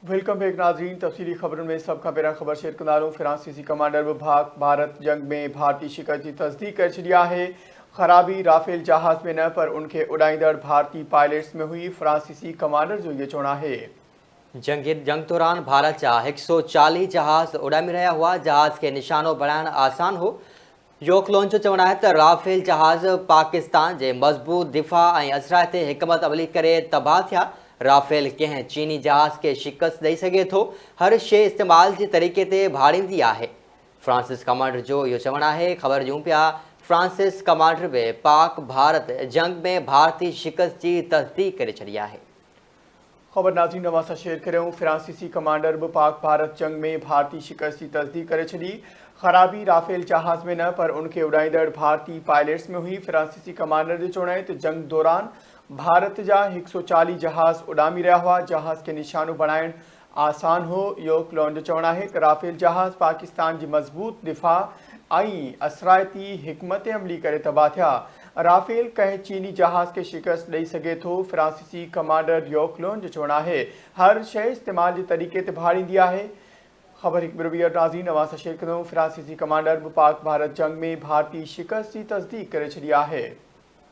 Welcome back नाजरीन। तफसीली खबरों में सबका पहला खबर शेयर कंदारूं। फ्रांसीसी कमांडर विभाग भारत जंग में भारतीय शिकस्त की तस्दीक कर छड़िया है। खराबी राफेल जहाज में न पर उनके उड़ाईंदड़ भारतीय पायलट्स में हुई। फ्रांसीसी कमांडर जो ये चोना है जंग दौरान भारत जा 140 जहाज उड़ामी रहा हुआ। जहाज के निशानो बनाना आसान हो। योकलोन जो चवना है तो राफेल जहाज पाकिस्तान के मजबूत दिफा और असरा से हिकमत अमली करे तबाह थिया। राफेल कंहिं चीनी जहाज के शिकस्त दई सके तो हर शे इस्तेमाल के तरीके से भाड़ींदी है। फ्रांसिस कमांडर जो यो चवना है। खबर ॾियूं पिया फ्रांसिस कमांडर भी पाक भारत जंग में भारतीय शिकस्त की तस्दीक करे छड़ी है। खबर नाज़रीन नवां सां शेयर करूं। फ्रांसीसी कमांडर भी पाक भारत जंग में भारतीय शिकस्त की तस्दीक करे छड़ी। खराबी राफेल जहाज में न पर उनके उड़ाईंदड़ भारतीय पायलट्स में हुई। फ्रांसीसी कमांडर जो चवना है तो जंग दौरान भारत जा 140 जहाज उड़ामी रहा हुआ। जहाज के निशानों बनाइण आसान हो। योकलोन जो चवना है कि राफेल जहाज पाकिस्तान की मजबूत दिफा आई असरायती हिकमत अमली करे तबाह थिया। राफेल कंहिं चीनी जहाज के शिकस्त दई सके तो। फ्रांसीसी कमांडर योकलोन जो चवना है हर शे इस्तेमाल के तरीके से भाड़ींदी है। खबर एक बिरबियर नाज़रीन नवां सां शेयर कंदो। फ्रांसीसी कमांडर पाक भारत जंग में भारतीय शिकस्त की तस्दीक करे छड़ी है।